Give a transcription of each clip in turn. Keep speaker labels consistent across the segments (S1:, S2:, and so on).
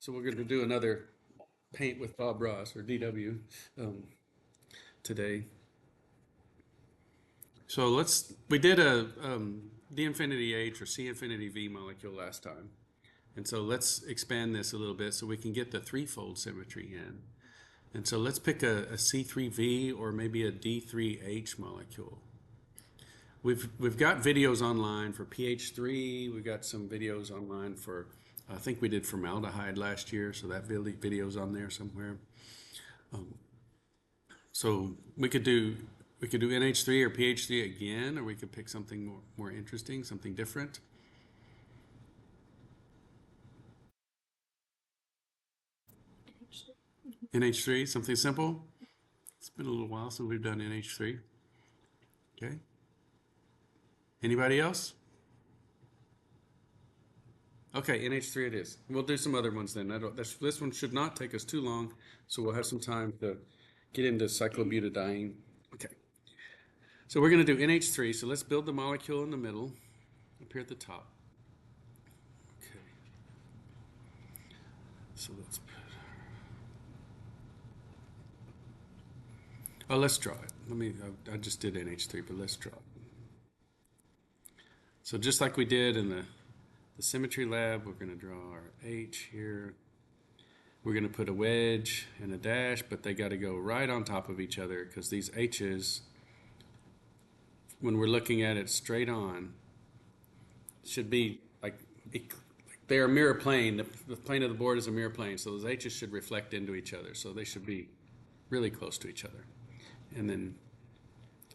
S1: So we're going to do another paint with Bob Ross, or DW, today. So we did a D infinity H or C infinity V molecule last time. And so let's expand this a little bit so we can get the threefold symmetry in. And so let's pick a C3V or maybe a D3H molecule. We've got videos online for pH3. We've got some videos online for, I think we did formaldehyde last year, so that video's on there somewhere. So we could do NH3 or pH3 again, or we could pick something more interesting, something different. NH3, something simple. It's been a little while since we've done NH3. Okay. Anybody else? Okay, NH3 it is. We'll do some other ones then. This one should not take us too long, so we'll have some time to get into cyclobutadiene. Okay. So we're going to do NH3, so let's build the molecule in the middle, up here at the top. Okay. So let's put... Oh, let's draw it. I just did NH3, but let's draw it. So just like we did in the symmetry lab, we're going to draw our H here. We're going to put a wedge and a dash, but they got to go right on top of each other because these H's, when we're looking at it straight on, should be like they're a mirror plane. The plane of the board is a mirror plane, so those H's should reflect into each other. So they should be really close to each other. And then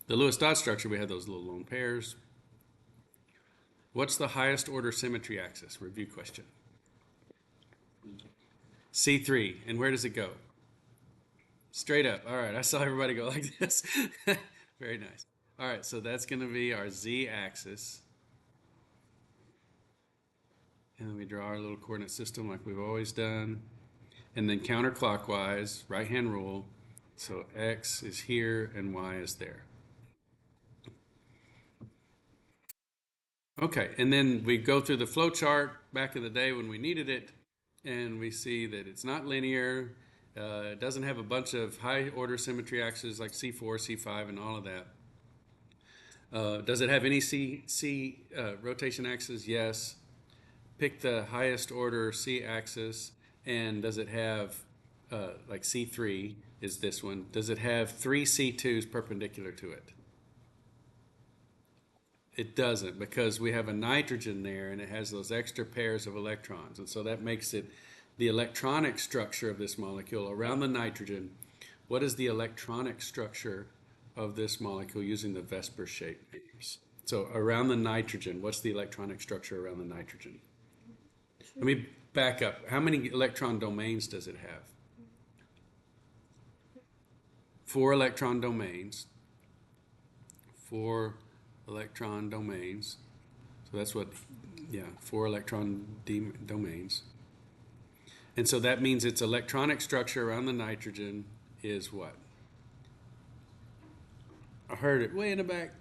S1: the Lewis dot structure, we have those little lone pairs. What's the highest order symmetry axis? Review question. C3. And where does it go? Straight up. All right. I saw everybody go like this. Very nice. All right. So that's going to be our Z axis. And then we draw our little coordinate system like we've always done. And then counterclockwise, right-hand rule. So X is here and Y is there. Okay, and then we go through the flow chart back in the day when we needed it, and we see that it's not linear. It doesn't have a bunch of high order symmetry axes like C4, C5, and all of that. Does it have any C rotation axes? Yes. Pick the highest order C axis, and does it have, like C3 is this one, does it have 3 C2s perpendicular to it? It doesn't, because we have a nitrogen there and it has those extra pairs of electrons, and so that makes it the electronic structure of this molecule around the nitrogen. What is the electronic structure of this molecule using the Vesper shape names? So around the nitrogen, what's the electronic structure around the nitrogen? Let me back up. How many electron domains does it have? 4 electron domains. 4 electron domains. So that's what, 4 electron domains. And so that means its electronic structure around the nitrogen is what? I heard it way in the back.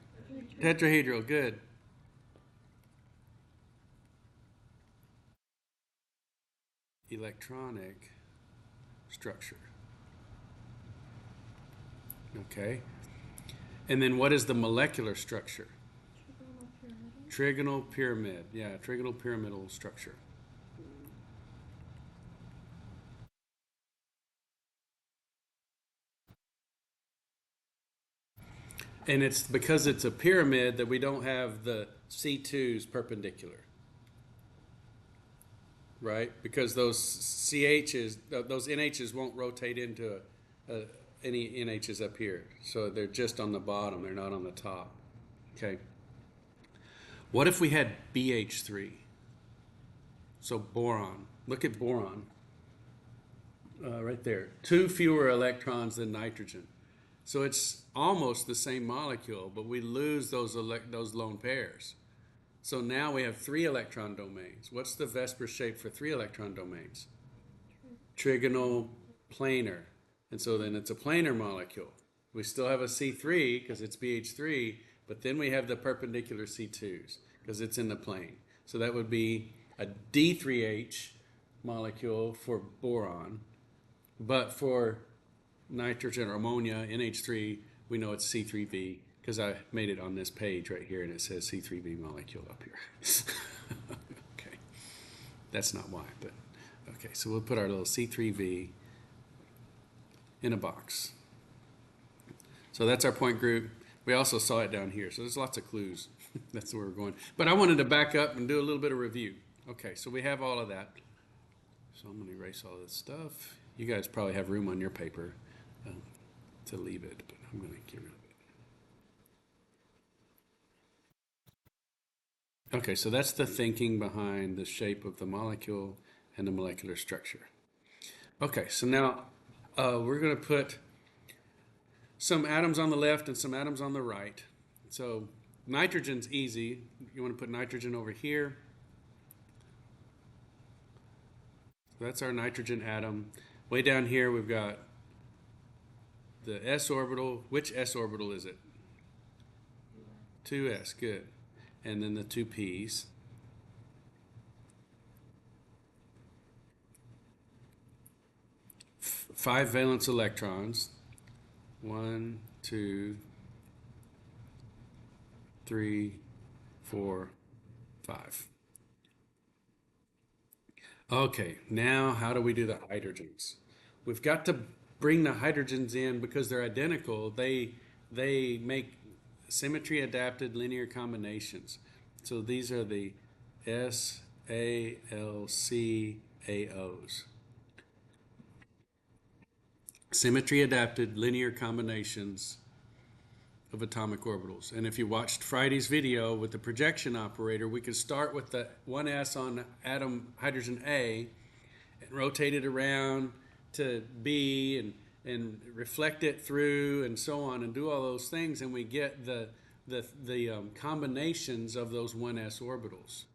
S1: Tetrahedral, good. Electronic structure. Okay. And then what is the molecular structure? Trigonal pyramid. Yeah, trigonal pyramidal structure. And it's because it's a pyramid that we don't have the C2s perpendicular. Right? Because those CHs, those NHs won't rotate into any NHs up here. So they're just on the bottom, they're not on the top. Okay. What if we had BH3? So boron. Look at boron. Right there. 2 fewer electrons than nitrogen. So it's almost the same molecule, but we lose those lone pairs. So now we have 3 electron domains. What's the Vesper shape for 3 electron domains? Trigonal planar. And so then it's a planar molecule. We still have a C3 because it's BH3, but then we have the perpendicular C2s because it's in the plane. So that would be a D3H molecule for boron, but for nitrogen or ammonia, NH3, we know it's C3V because I made it on this page right here and it says C3V molecule up here. Okay, that's not why, but okay, so we'll put our little C3V in a box. So that's our point group. We also saw it down here, so there's lots of clues. That's where we're going. But I wanted to back up and do a little bit of review. Okay, so we have all of that. So I'm going to erase all this stuff. You guys probably have room on your paper to leave it, but I'm going to get rid of it. Okay, so that's the thinking behind the shape of the molecule and the molecular structure. Okay, so now we're going to put some atoms on the left and some atoms on the right. So nitrogen's easy. You want to put nitrogen over here. So that's our nitrogen atom. Way down here we've got the s orbital. Which s orbital is it? 2s, good. And then the 2 p's. Five valence electrons. 1, 2, 3, 4, 5. Okay, now how do we do the hydrogens? We've got to bring the hydrogens in because they're identical. They make symmetry adapted linear combinations. So these are the S, A, L, C, A, O's. Symmetry adapted linear combinations of atomic orbitals. And if you watched Friday's video with the projection operator, we could start with the 1s on atom hydrogen A and rotate it around to B and reflect it through and so on and do all those things, and we get the combinations of those 1s orbitals.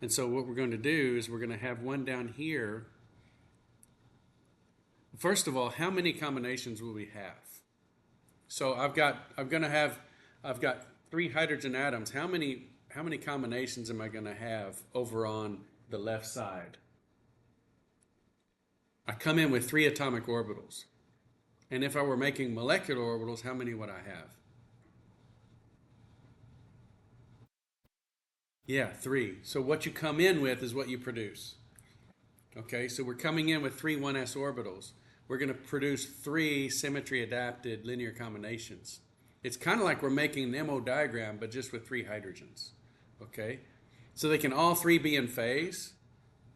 S1: And so what we're going to do is we're going to have one down here. First of all, how many combinations will we have? So I've got 3 hydrogen atoms. How many combinations am I going to have over on the left side? I come in with 3 atomic orbitals. And if I were making molecular orbitals, how many would I have? Yeah, 3. So what you come in with is what you produce. Okay, so we're coming in with 3 1s orbitals. We're going to produce 3 symmetry adapted linear combinations. It's kind of like we're making an MO diagram, but just with 3 hydrogens. Okay, so they can all 3 be in phase,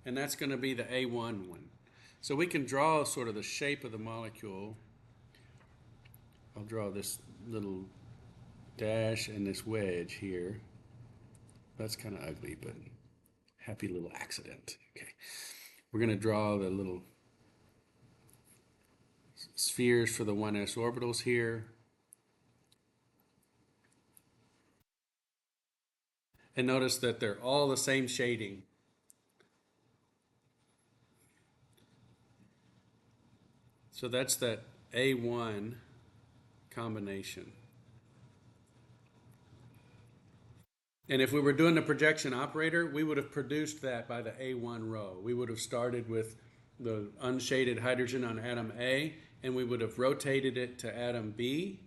S1: and that's going to be the A1 one. So we can draw sort of the shape of the molecule. I'll draw this little dash and this wedge here. That's kind of ugly, but happy little accident. Okay, we're going to draw the little spheres for the 1s orbitals here. And notice that they're all the same shading. So that's that A1 combination. And if we were doing the projection operator, we would have produced that by the A1 row. We would have started with the unshaded hydrogen on atom A, and we would have rotated it to atom B,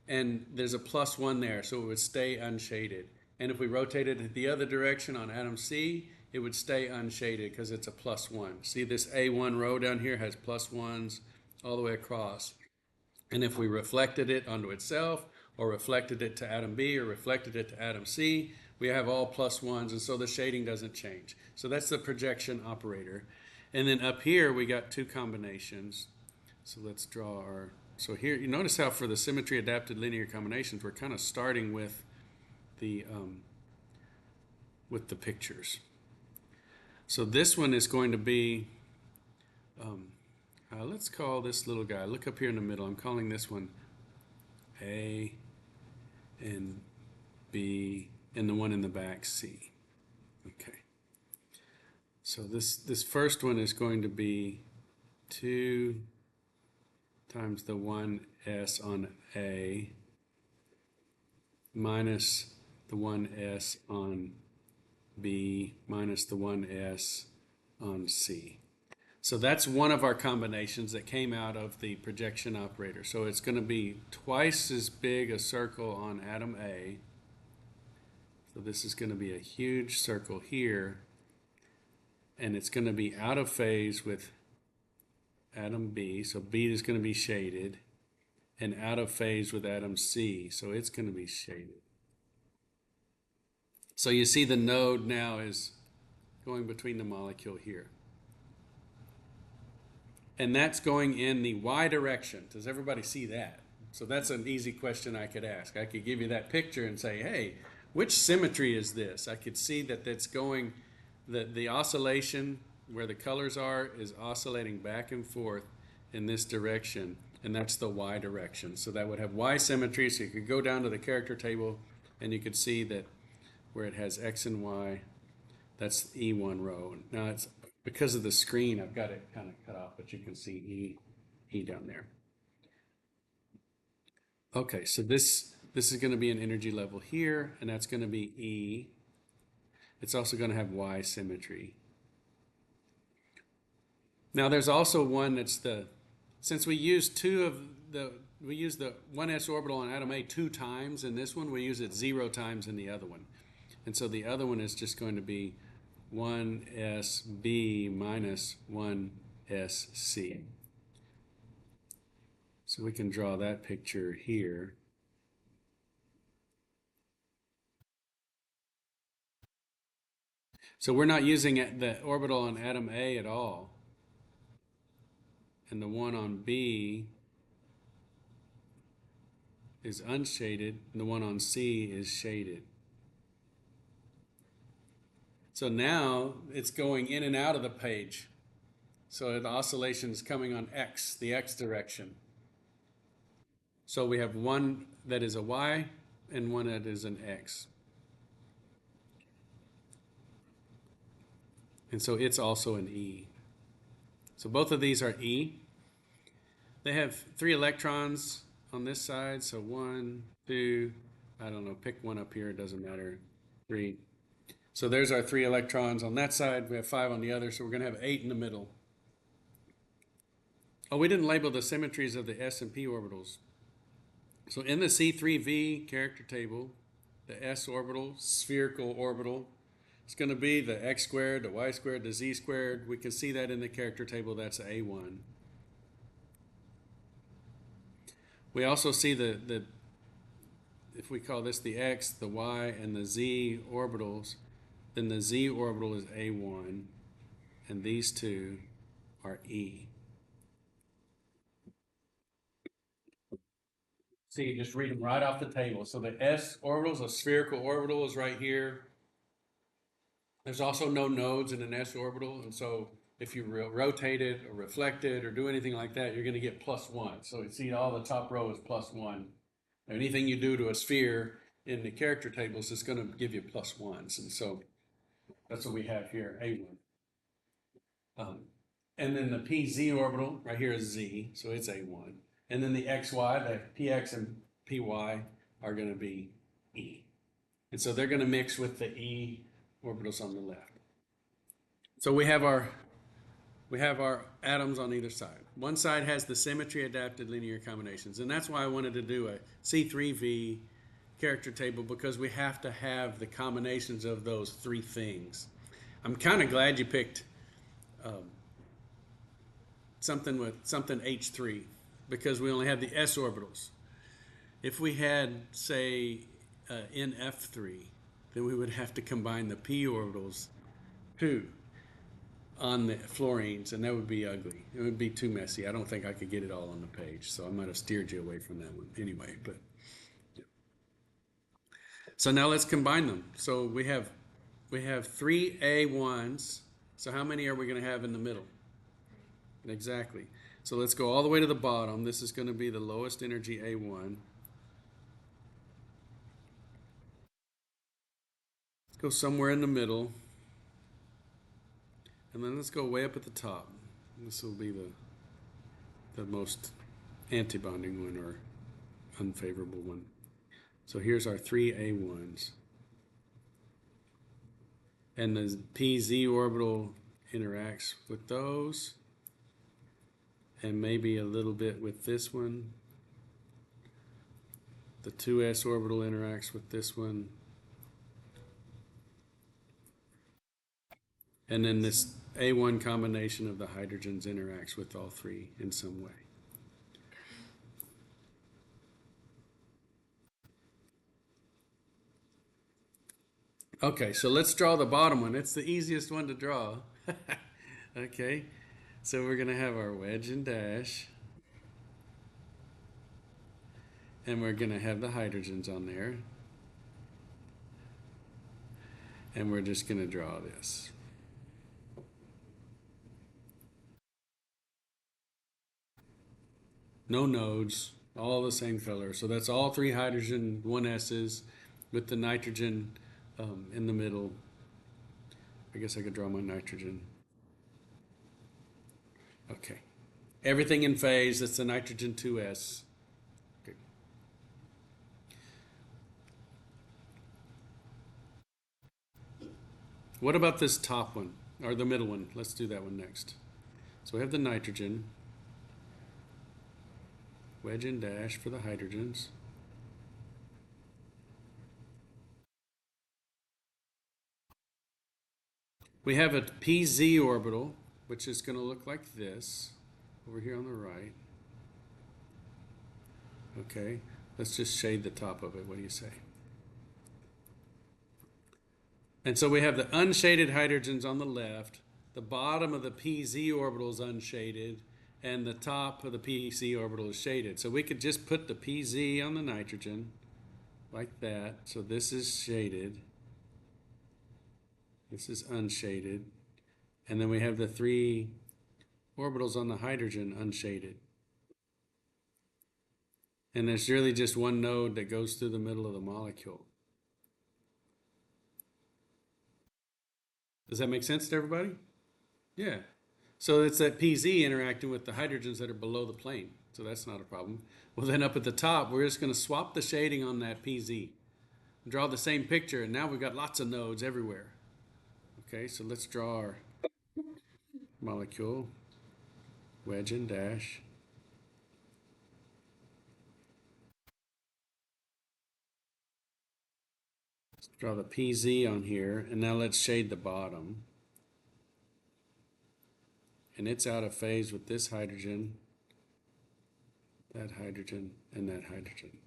S1: and there's a +1 there, so it would stay unshaded. And if we rotated it the other direction on atom C, it would stay unshaded because it's a +1. See, this A1 row down here has +1s all the way across. And if we reflected it onto itself, or reflected it to atom B, or reflected it to atom C, we have all +1s, and so the shading doesn't change. So that's the projection operator. And then up here, we got 2 combinations. So let's draw our, so here, you notice how for the symmetry adapted linear combinations, we're kind of starting with the pictures. So this one is going to be, let's call this little guy, look up here in the middle, I'm calling this one A and B, and the one in the back C. Okay. So this first one is going to be 2 times the 1s on A minus the 1s on B minus the 1s on C. So that's one of our combinations that came out of the projection operator. So it's going to be twice as big a circle on atom A. So this is going to be a huge circle here, and it's going to be out of phase with atom B. So B is going to be shaded, and out of phase with atom C. So it's going to be shaded. So you see the node now is going between the molecule here. And that's going in the Y direction. Does everybody see that? So that's an easy question I could ask. I could give you that picture and say, hey, which symmetry is this? I could see that that's going, the oscillation where the colors are is oscillating back and forth in this direction, and that's the Y direction. So that would have Y symmetry, so you could go down to the character table and you could see that where it has X and Y, that's E1 row. Now it's because of the screen, I've got it kind of cut off, but you can see E down there. Okay, so this is going to be an energy level here, and that's going to be E. It's also going to have Y symmetry. Now there's also one that's since we use we use the 1s orbital on atom A 2 times in this one, we use it 0 times in the other one. And so the other one is just going to be 1sb minus 1sc. So we can draw that picture here. So we're not using the orbital on atom A at all. And the one on B is unshaded, and the one on C is shaded. So now it's going in and out of the page. So the oscillation is coming on X, the X direction. So we have one that is a Y and one that is an X. And so it's also an E. So both of these are E. They have 3 electrons on this side. So 1, 2, I don't know, pick one up here, it doesn't matter. 3. So there's our 3 electrons on that side. We have 5 on the other, so we're going to have 8 in the middle. Oh, we didn't label the symmetries of the S and P orbitals. So in the C3V character table, the S orbital, spherical orbital, it's going to be the X squared, the Y squared, the Z squared. We can see that in the character table, that's A1. We also see if we call this the X, the Y, and the Z orbitals, then the Z orbital is A1, and these two are E. See, just read them right off the table. So the S orbital is a spherical orbital, is right here. There's also no nodes in an S orbital, and so if you rotate it or reflect it or do anything like that, you're going to get +1. So you see all the top row is +1. Anything you do to a sphere in the character tables is going to give you +1s, and so that's what we have here, A1. And then the PZ orbital right here is Z, so it's A1. And then the XY, the PX and PY are going to be E. And so they're going to mix with the E orbitals on the left. So we have our atoms on either side. One side has the symmetry adapted linear combinations, and that's why I wanted to do a C3V character table, because we have to have the combinations of those 3 things. I'm kind of glad you picked something H3, because we only have the S orbitals. If we had, say, NF3, then we would have to combine the P orbitals too on the fluorines, and that would be ugly. It would be too messy. I don't think I could get it all on the page, so I might have steered you away from that one anyway. But yeah. So now let's combine them. So we have 3 A1s. So how many are we going to have in the middle? Exactly. So let's go all the way to the bottom. This is going to be the lowest energy A1. Let's go somewhere in the middle. And then let's go way up at the top. This will be the most antibonding one or unfavorable one. So here's our 3 A1s. And the PZ orbital interacts with those. and maybe a little bit with this one. The 2s orbital interacts with this one. And then this A1 combination of the hydrogens interacts with all three in some way. Okay, so let's draw the bottom one. It's the easiest one to draw. Okay, so we're going to have our wedge and dash. And we're going to have the hydrogens on there. And we're just going to draw this. No nodes, all the same color. So that's all three hydrogen 1s's with the nitrogen in the middle. I guess I could draw my nitrogen. Okay. Everything in phase, that's the nitrogen 2s. Okay. What about this top one, or the middle one? Let's do that one next. So we have the nitrogen. Wedge and dash for the hydrogens. We have a pz orbital, which is going to look like this over here on the right. Okay, let's just shade the top of it. What do you say? And so we have the unshaded hydrogens on the left, the bottom of the pz orbital is unshaded, and the top of the pz orbital is shaded. So we could just put the pz on the nitrogen like that. So this is shaded. This is unshaded. And then we have the three orbitals on the hydrogen unshaded. And there's really just one node that goes through the middle of the molecule. Does that make sense to everybody? Yeah. So it's that pz interacting with the hydrogens that are below the plane. So that's not a problem. Well, then up at the top, we're just going to swap the shading on that pz. Draw the same picture, and now we've got lots of nodes everywhere. Okay, so let's draw our molecule, wedge and dash. Let's draw the pz on here, and now let's shade the bottom. And it's out of phase with this hydrogen, that hydrogen, and that hydrogen.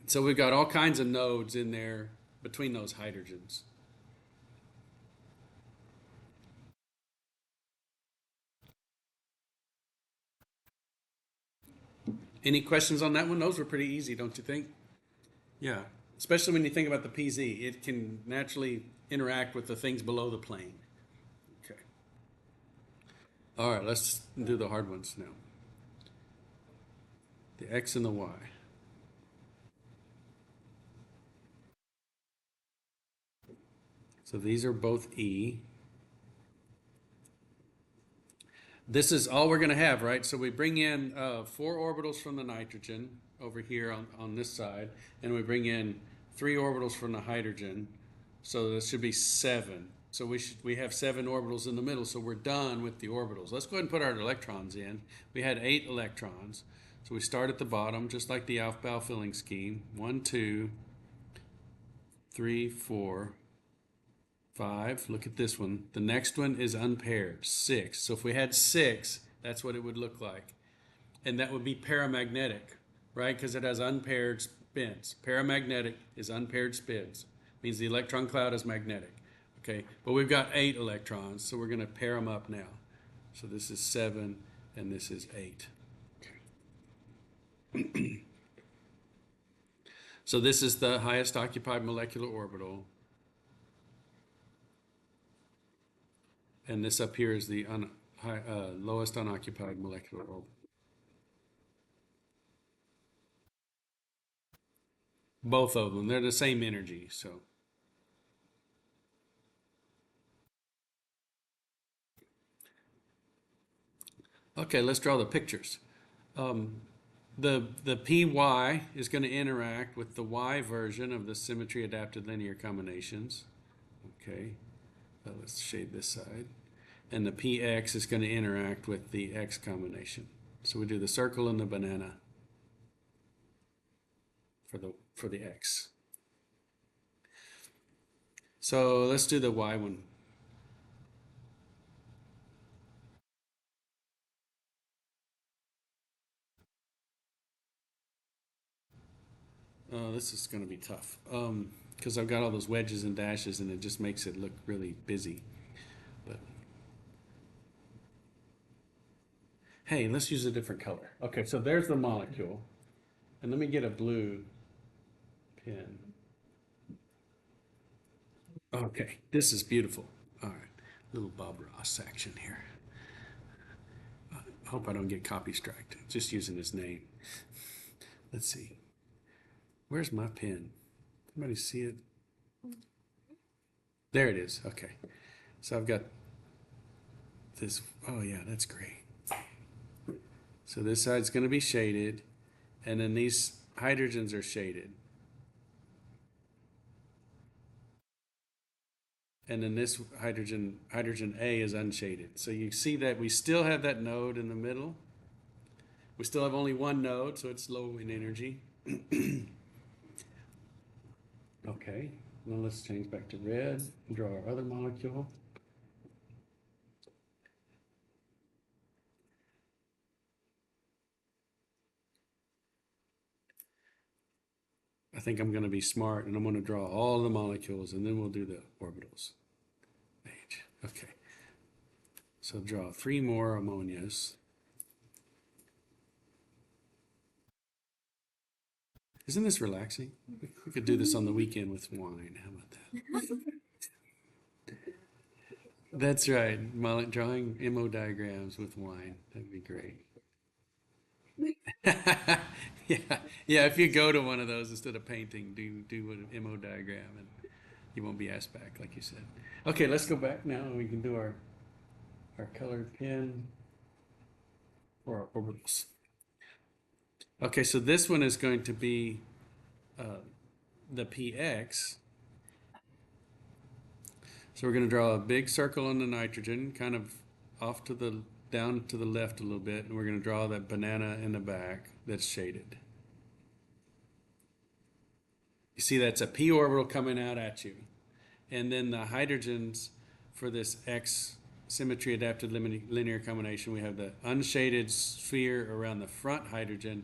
S1: So we've got all kinds of nodes in there between those hydrogens. Any questions on that one? Those were pretty easy, don't you think? Yeah, especially when you think about the pz. It can naturally interact with the things below the plane. Okay. All right, let's do the hard ones now. The x and the y. So these are both E. This is all we're going to have, right? So we bring in 4 orbitals from the nitrogen over here on this side, and we bring in 3 orbitals from the hydrogen. So this should be 7. So we have 7 orbitals in the middle, so we're done with the orbitals. Let's go ahead and put our electrons in. We had 8 electrons. So we start at the bottom, just like the Aufbau filling scheme. 1, 2, 3, 4, 5. Look at this one. The next one is unpaired, 6. So if we had 6, that's what it would look like. And that would be paramagnetic, right? Because it has unpaired spins. Paramagnetic is unpaired spins. Means the electron cloud is magnetic. Okay, but we've got 8 electrons, so we're going to pair them up now. So this is 7, and this is 8. Okay. So this is the highest occupied molecular orbital. And this up here is the lowest unoccupied molecular orbital. Both of them, they're the same energy, so. Okay, let's draw the pictures. The PY is going to interact with the Y version of the symmetry adapted linear combinations. Okay, let's shade this side. and the px is going to interact with the X combination. So we do the circle and the banana for the X. So let's do the Y one. Oh, this is going to be tough because I've got all those wedges and dashes, and it just makes it look really busy. But hey, let's use a different color. Okay, so there's the molecule, and let me get a blue pen. Okay, this is beautiful. All right, little Bob Ross action here. I hope I don't get copy striked. Just using his name. Let's see. Where's my pen? Somebody see it? There it is. Okay. So I've got this. Oh, yeah, that's great. So this side's going to be shaded, and then these hydrogens are shaded. And then this hydrogen A is unshaded. So you see that we still have that node in the middle. We still have only one node, so it's low in energy. Okay, now let's change back to red and draw our other molecule. I think I'm going to be smart, and I'm going to draw all the molecules, and then we'll do the orbitals. Okay. So draw 3 more ammonias. Isn't this relaxing? We could do this on the weekend with wine. How about that? That's right. Drawing MO diagrams with wine. That'd be great. Yeah, yeah. If you go to one of those instead of painting, do an MO diagram, and you won't be asked back, like you said. Okay, let's go back now, and we can do our colored pen for our orbitals. Okay, so this one is going to be the px. So we're going to draw a big circle on the nitrogen, kind of off to the down to the left a little bit, and we're going to draw that banana in the back that's shaded. You see that's a p orbital coming out at you. And then the hydrogens for this X symmetry adapted linear combination, we have the unshaded sphere around the front hydrogen,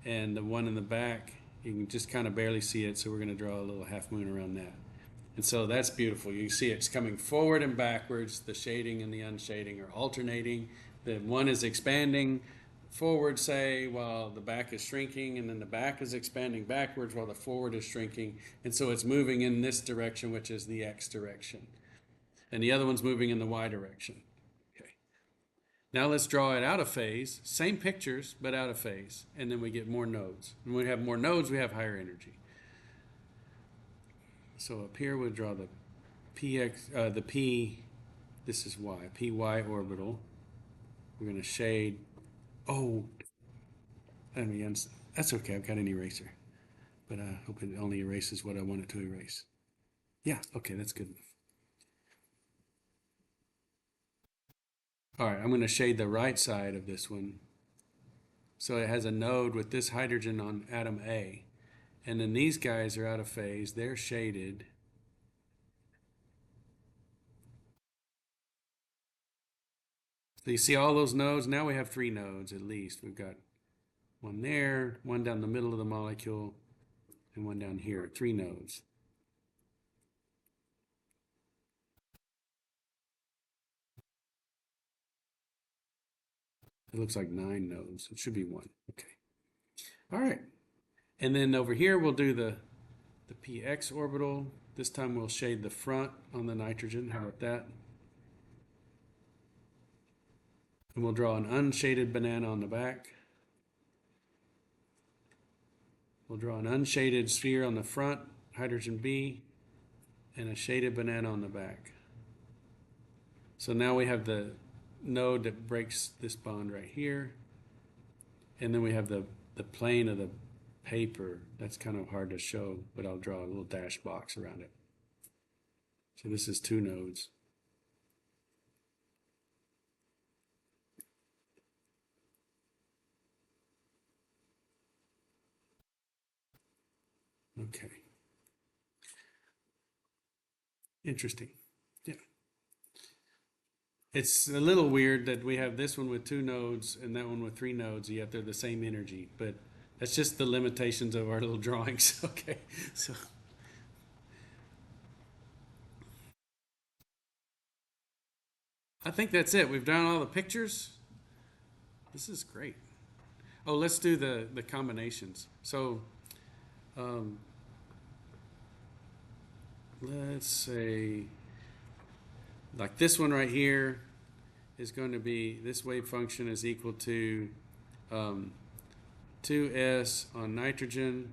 S1: and the one in the back, you can just kind of barely see it, so we're going to draw a little half moon around that. And so that's beautiful. You see it's coming forward and backwards. The shading and the unshading are alternating. The one is expanding forward, say, while the back is shrinking, and then the back is expanding backwards while the forward is shrinking. And so it's moving in this direction, which is the X direction. And the other one's moving in the Y direction. Okay. Now let's draw it out of phase. Same pictures, but out of phase. And then we get more nodes. And when we have more nodes, we have higher energy. So up here we'll draw the the P, this is Y, PY orbital. We're going to shade, oh, I mean, that's okay, I've got an eraser. But I hope it only erases what I want it to erase. Yeah, okay, that's good enough. All right, I'm going to shade the right side of this one. So it has a node with this hydrogen on atom A. And then these guys are out of phase, they're shaded. So you see all those nodes? Now we have 3 nodes at least. We've got one there, one down the middle of the molecule, and one down here, 3 nodes. It looks like 9 nodes. It should be 1. Okay. All right. And then over here, we'll do the px orbital. This time we'll shade the front on the nitrogen. How about that? And we'll draw an unshaded banana on the back. We'll draw an unshaded sphere on the front, hydrogen B, and a shaded banana on the back. So now we have the node that breaks this bond right here. And then we have the plane of the paper. That's kind of hard to show, but I'll draw a little dash box around it. So this is 2 nodes. Okay. Interesting. Yeah. It's a little weird that we have this one with 2 nodes and that one with 3 nodes, yet they're the same energy, but that's just the limitations of our little drawings. Okay. So I think that's it. We've done all the pictures. This is great. Oh, let's do the combinations. So um, let's say like this one right here is going to be, this wave function is equal to 2s on nitrogen.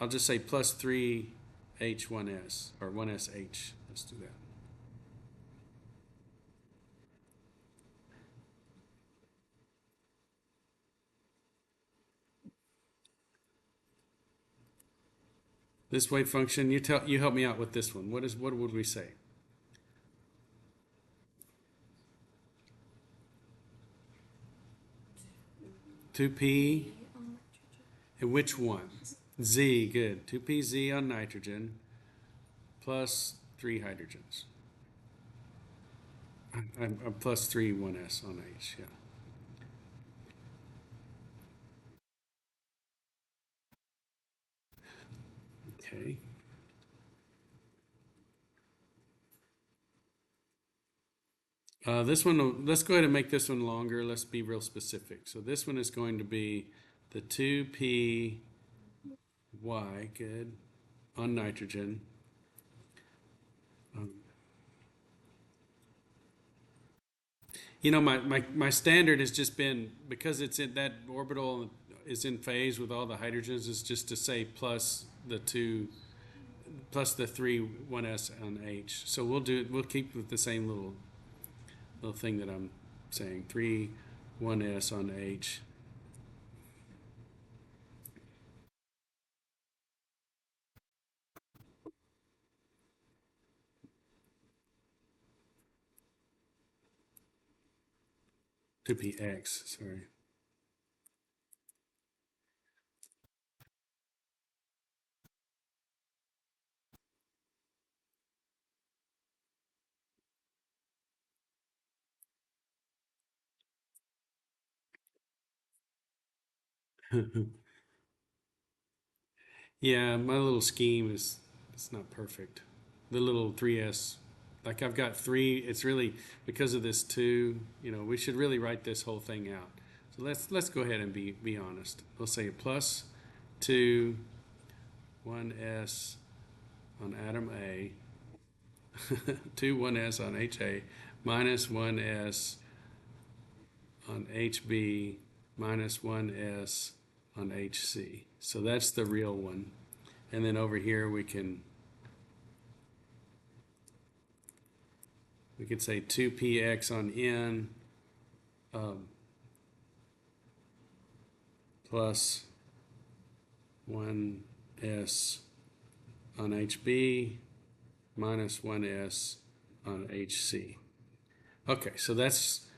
S1: I'll just say plus 3h1s or 1sh. Let's do that. This wave function, you help me out with this one. What would we say? Two p and which one? Z, good. 2pz on nitrogen plus 3 hydrogens. I'm plus 3 1s on H, yeah. Okay. This one, let's go ahead and make this one longer. Let's be real specific. So this one is going to be the 2py, good, on nitrogen. You know, my standard has just been, because it's in that orbital is in phase with all the hydrogens, is just to say plus the 3 1s on H. So we'll keep with the same little thing that I'm saying, 3 1s on H. To be X, sorry. Yeah, my little scheme it's not perfect. The little 3s, like I've got 3. It's really because of this 2. You know, we should really write this whole thing out. So let's go ahead and be honest. We'll say plus 2 1s on atom A, 2 1s on HA, minus 1s on HB, minus 1s on HC. So that's the real one. And then over here we can say 2px on N plus 1s on HB minus 1s on HC. Okay, so that's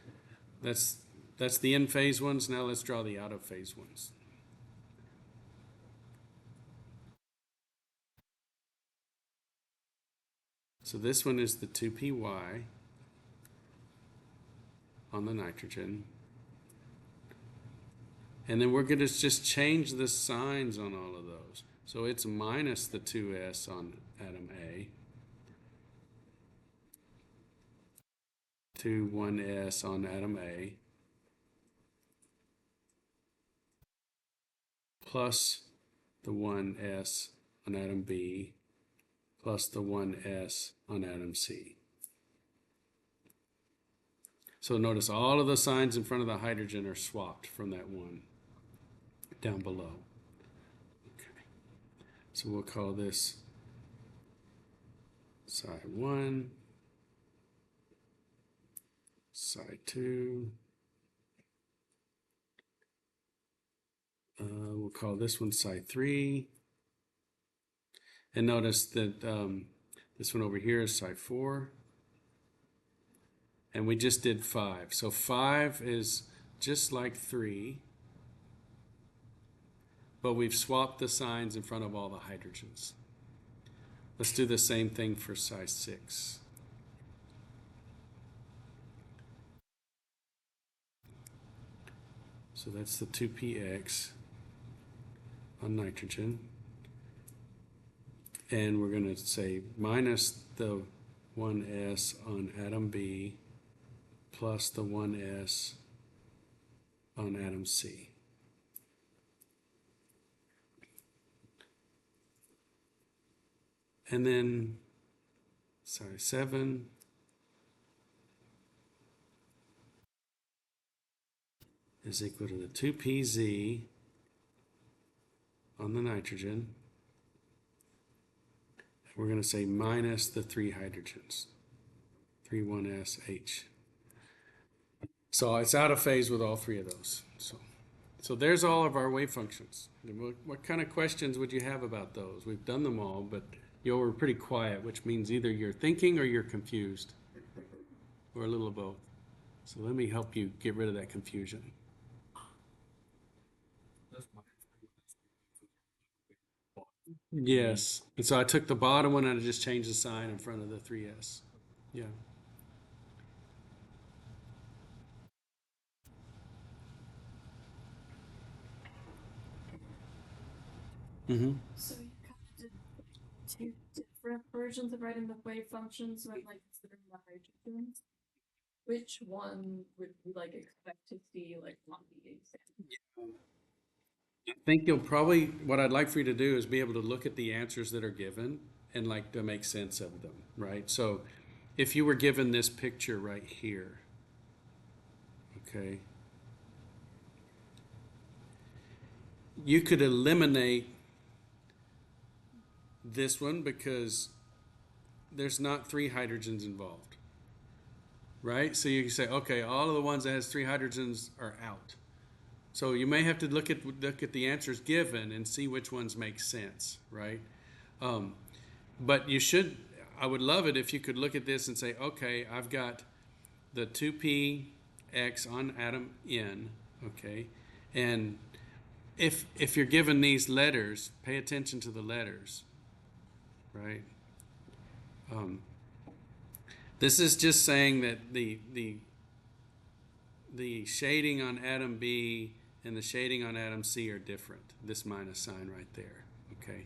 S1: the in phase ones. Now let's draw the out of phase ones. So this one is the 2py on the nitrogen. And then we're going to just change the signs on all of those. So it's minus the 2s on atom A, 2 1s on atom A, plus the 1s on atom B, plus the 1s on atom C. So notice all of the signs in front of the hydrogen are swapped from that one down below. Okay. So we'll call this psi 1, psi 2. We'll call this one psi 3. And notice that this one over here is psi 4. And we just did 5. So 5 is just like 3. but we've swapped the signs in front of all the hydrogens. Let's do the same thing for size 6. So that's the 2px on nitrogen. And we're going to say minus the 1s on atom B plus the 1s on atom C. And then, 7 is equal to the 2pz on the nitrogen. We're going to say minus the 3 hydrogens, 3 1sh. So it's out of phase with all 3 of those. So there's all of our wave functions. What kind of questions would you have about those? We've done them all, but you were pretty quiet, which means either you're thinking or you're confused, or a little of both. So let me help you get rid of that confusion. Yes. And so I took the bottom one and I just changed the sign in front of the 3s. Yeah. Mm-hmm.
S2: So you kind of did 2 different versions of writing the wave functions when like considering the hydrogens. Which one would you like expect to see like on the exam?
S1: I think you'll probably, what I'd like for you to do is be able to look at the answers that are given and like to make sense of them, right? So if you were given this picture right here, okay, you could eliminate this one because there's not 3 hydrogens involved, right? So you can say, okay, all of the ones that has 3 hydrogens are out. So you may have to look at the answers given and see which ones make sense, right? But you should, I would love it if you could look at this and say, okay, I've got the 2px on atom N, okay? And if you're given these letters, pay attention to the letters, right? This is just saying that the shading on atom B and the shading on atom C are different. This minus sign right there, okay?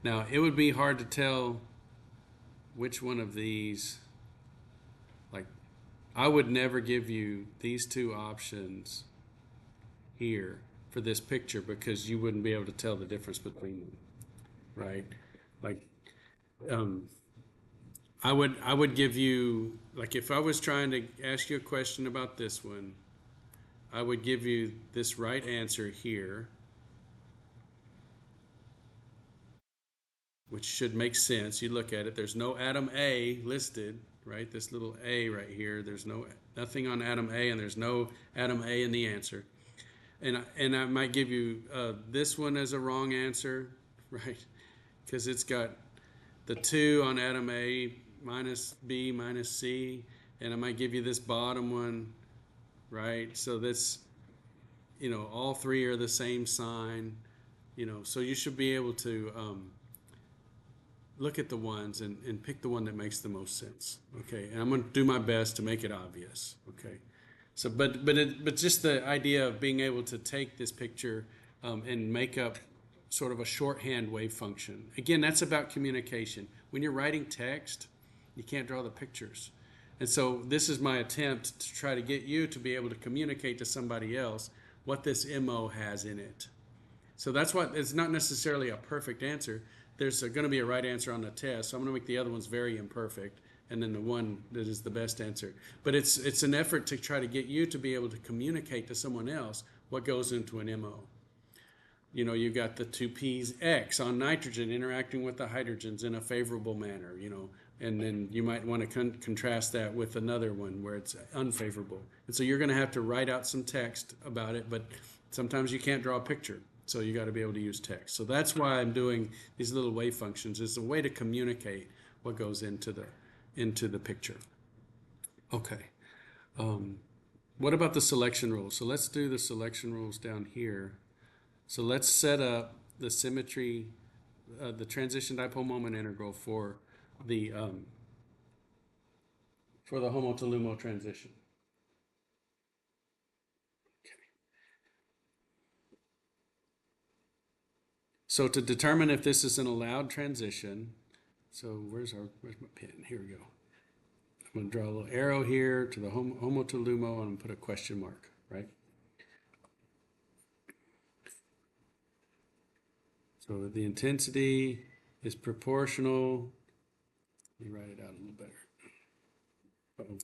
S1: Now, it would be hard to tell which one of these, like, I would never give you these 2 options here for this picture because you wouldn't be able to tell the difference between them, right? Like, I would give you, like, if I was trying to ask you a question about this one, I would give you this right answer here, which should make sense. You look at it, there's no atom A listed, right? This little A right here, there's nothing on atom A, and there's no atom A in the answer. And I might give you this one as a wrong answer, right? Because it's got the 2 on atom A minus B minus C, and I might give you this bottom one, right? So that's, all 3 are the same sign, so you should be able to look at the ones and pick the one that makes the most sense, okay? And I'm going to do my best to make it obvious, okay? So, but just the idea of being able to take this picture and make up sort of a shorthand wave function. Again, that's about communication. When you're writing text, you can't draw the pictures. And so this is my attempt to try to get you to be able to communicate to somebody else what this MO has in it. So that's what, it's not necessarily a perfect answer. There's going to be a right answer on the test, so I'm going to make the other ones very imperfect, and then the one that is the best answer. But it's an effort to try to get you to be able to communicate to someone else what goes into an MO. You've got the 2px on nitrogen interacting with the hydrogens in a favorable manner, and then you might want to contrast that with another one where it's unfavorable. And so you're going to have to write out some text about it, but sometimes you can't draw a picture, so you got to be able to use text. So that's why I'm doing these little wave functions. It's a way to communicate what goes into the picture. Okay. What about the selection rules? So let's do the selection rules down here. So let's set up the symmetry, the transition dipole moment integral for the HOMO to LUMO transition. So to determine if this is an allowed transition, so where's my pen? Here we go. I'm going to draw a little arrow here to the HOMO to LUMO, and I'm going to put a question mark, right? So the intensity is proportional. Let me write it out a little better. Uh-oh.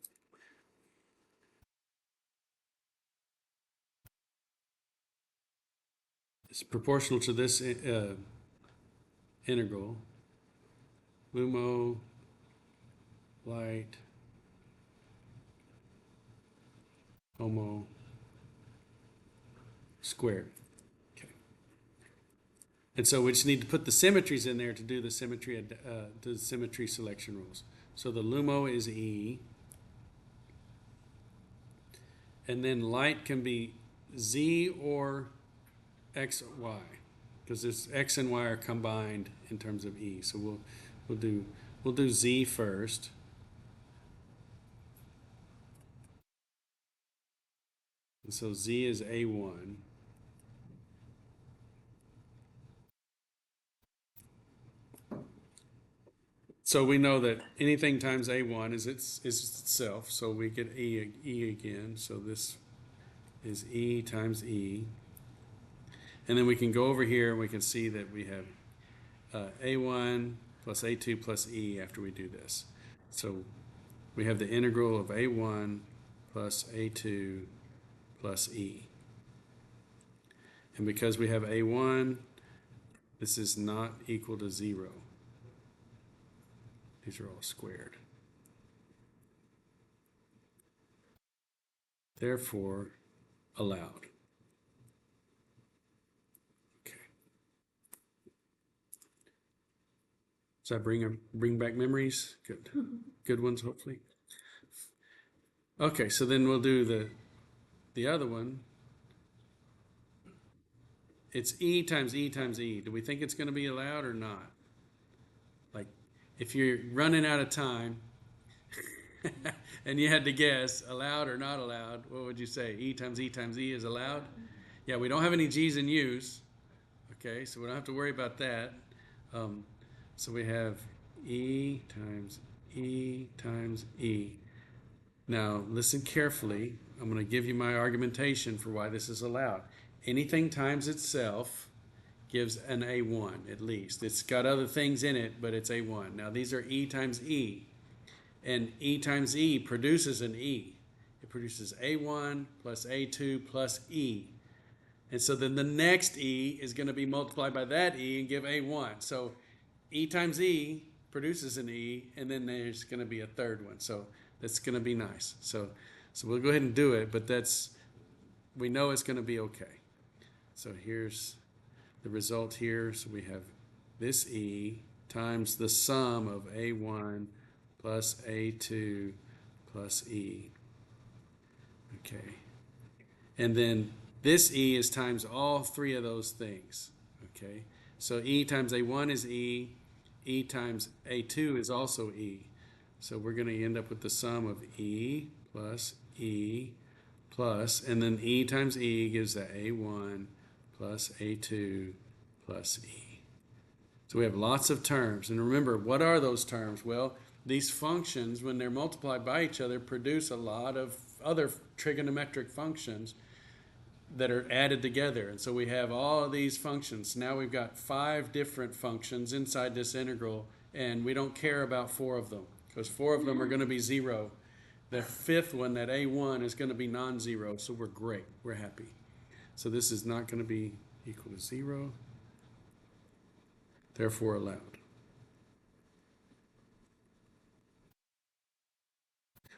S1: It's proportional to this integral. LUMO, light, HOMO, squared. Okay. And so we just need to put the symmetries in there to do the symmetry selection rules. So the LUMO is E. And then light can be Z or X or Y, because this X and Y are combined in terms of E. So we'll do Z first. And so Z is A1. So we know that anything times A1 is itself, so we get E again. So this is E times E. And then we can go over here and we can see that we have A1 plus A2 plus E after we do this. So we have the integral of A1 plus A2 plus E. And because we have A1, this is not equal to 0. These are all squared. Therefore, allowed. Okay. Does that bring back memories? Good. Good ones, hopefully. Okay, so then we'll do the other one. It's E times E times E. Do we think it's going to be allowed or not? Like, if you're running out of time and you had to guess allowed or not allowed, what would you say? E times E times E is allowed? Yeah, we don't have any G's in use. Okay, so we don't have to worry about that. So we have E times E times E. Now, listen carefully. I'm going to give you my argumentation for why this is allowed. Anything times itself gives an A1 at least. It's got other things in it, but it's A1. Now, these are E times E. And E times E produces an E. It produces A1 plus A2 plus E. And so then the next E is going to be multiplied by that E and give A1. So E times E produces an E, and then there's going to be a third one. So that's going to be nice. So we'll go ahead and do it, but we know it's going to be okay. So here's the result here. So we have this E times the sum of A1 plus A2 plus E. Okay. And then this E is times all three of those things. Okay. So E times A1 is E. E times A2 is also E. So we're going to end up with the sum of E plus, and then E times E gives the A1 plus A2 plus E. So we have lots of terms. And remember, what are those terms? Well, these functions, when they're multiplied by each other, produce a lot of other trigonometric functions that are added together. And so we have all of these functions. Now we've got 5 different functions inside this integral, and we don't care about 4 of them, because 4 of them are going to be 0. The 5th one, that A1, is going to be non-zero, so we're great. We're happy. So this is not going to be equal to 0, therefore allowed.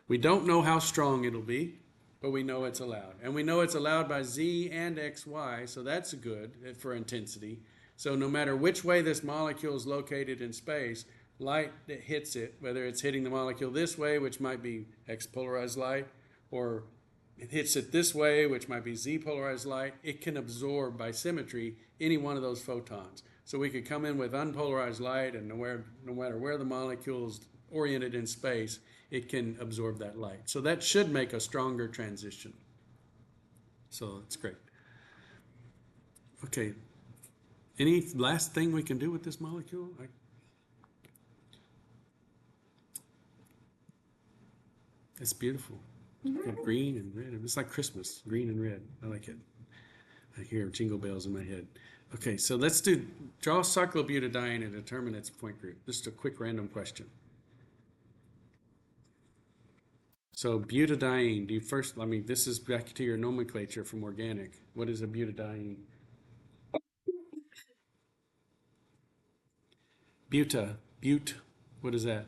S1: We don't know how strong it'll be, but we know it's allowed. And we know it's allowed by Z and XY, so that's good for intensity. So no matter which way this molecule is located in space, light that hits it, whether it's hitting the molecule this way, which might be X-polarized light, or it hits it this way, which might be Z polarized light, it can absorb by symmetry any one of those photons. So we could come in with unpolarized light, and no matter where the molecule is oriented in space, it can absorb that light. So that should make a stronger transition. So it's great. Okay. Any last thing we can do with this molecule? It's beautiful. Got green and red. It's like Christmas, green and red. I like it. I hear jingle bells in my head. Okay, so let's draw cyclobutadiene and determine its point group. Just a quick random question. So butadiene, this is back to your nomenclature from organic. What is a butadiene? Bute, what is that?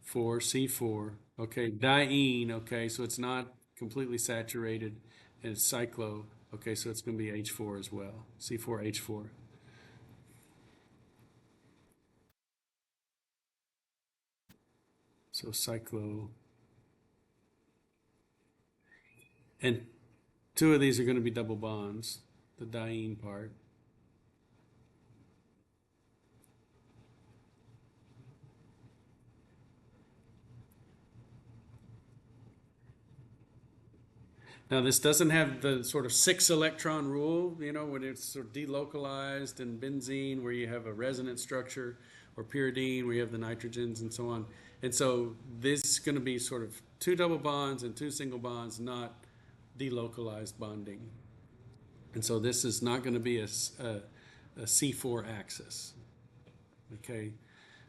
S1: 4, C4. Okay, diene, okay, so it's not completely saturated, and it's cyclo, okay, so it's going to be H4 as well, C4H4. So cyclo. And 2 of these are going to be double bonds, the diene part. Now, this doesn't have the sort of 6-electron rule, when it's sort of delocalized in benzene, where you have a resonance structure, or pyridine, where you have the nitrogens and so on. And so this is going to be sort of 2 double bonds and 2 single bonds, not delocalized bonding. And so this is not going to be a C4 axis. Okay,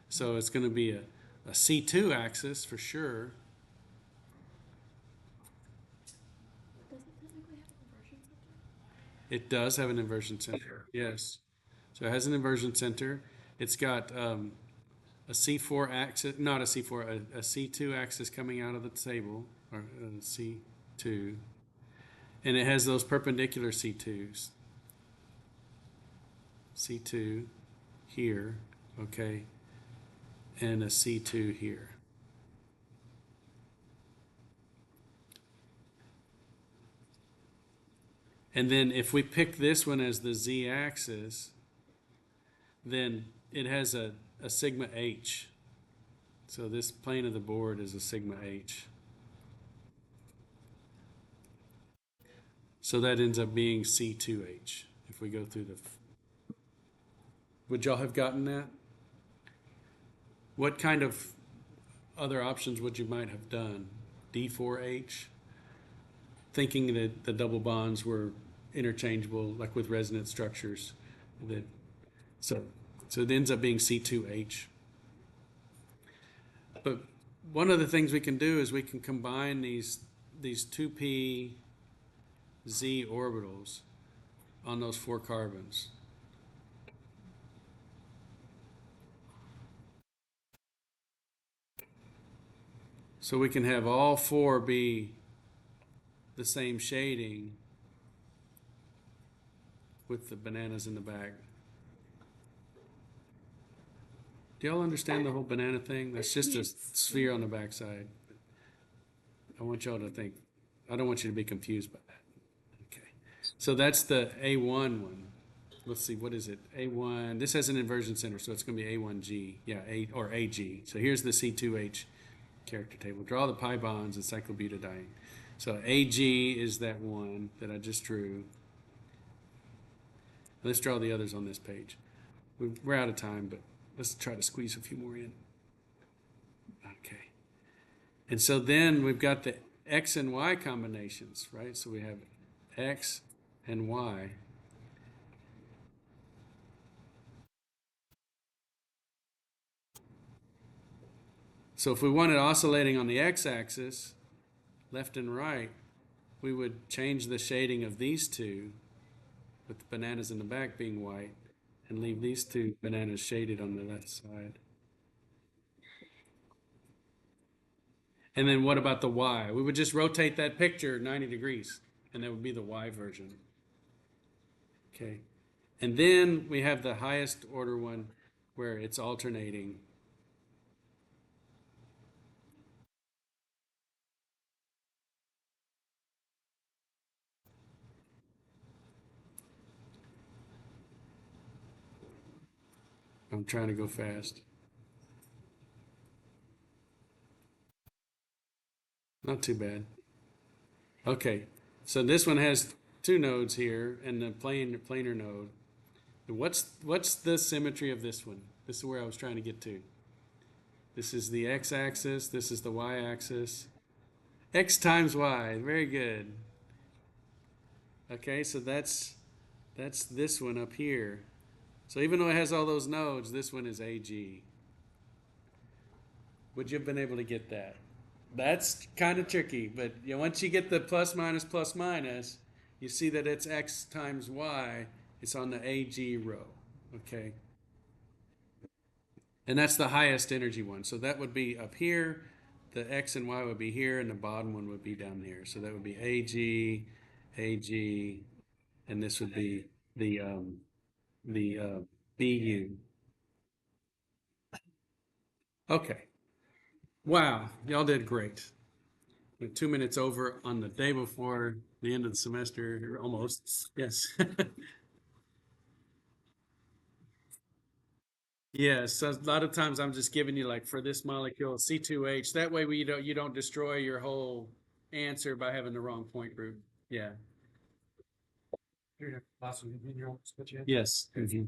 S1: so it's going to be a C2 axis for sure. It does have an inversion center, yes. So it has an inversion center. It's got a C4 axis, not a C4, a C2 axis coming out of the table, or C2. And it has those perpendicular C2s. C2 here, okay, and a C2 here. And then if we pick this one as the Z-axis, then it has a sigma H. So this plane of the board is a sigma H. So that ends up being C2H if we go through the... Would y'all have gotten that? What kind of other options would you might have done? D4H? Thinking that the double bonds were interchangeable, like with resonance structures. So it ends up being C2H. But one of the things we can do is we can combine these 2p Z orbitals on those 4 carbons. So we can have all 4 be the same shading with the bananas in the back. Do y'all understand the whole banana thing? That's just a sphere on the backside. I want y'all to think. I don't want you to be confused by that. Okay. So that's the A1 one. Let's see, what is it? A1. This has an inversion center, so it's going to be A1G. Yeah, or AG. So here's the C2H character table. Draw the pi bonds and cyclobutadiene. So AG is that one that I just drew. Let's draw the others on this page. We're out of time, but let's try to squeeze a few more in. Okay. And so then we've got the X and Y combinations, right? So we have X and Y. So if we wanted oscillating on the X-axis, left and right, we would change the shading of these 2, with the bananas in the back being white, and leave these 2 bananas shaded on the left side. And then what about the Y? We would just rotate that picture 90 degrees, and that would be the Y version. Okay. And then we have the highest order one where it's alternating. I'm trying to go fast. Not too bad. Okay, so this one has two nodes here and the planar node. What's the symmetry of this one? This is where I was trying to get to. This is the x-axis, this is the y-axis. X times y, very good. Okay, so that's this one up here. So even though it has all those nodes, this one is AG. Would you have been able to get that? That's kind of tricky, but you know, once you get the plus minus, you see that it's x times y. It's on the AG row, okay? And that's the highest energy one. So that would be up here. The x and y would be here, and the bottom one would be down here. So that would be AG, AG, and this would be the BU. Okay. Wow, y'all did great. We're 2 minutes over on the day before the end of the semester, almost. Yes. Yes. So a lot of times I'm just giving you like for this molecule C2H. That way you don't destroy your whole answer by having the wrong point group. Yeah. Yes. Mhm.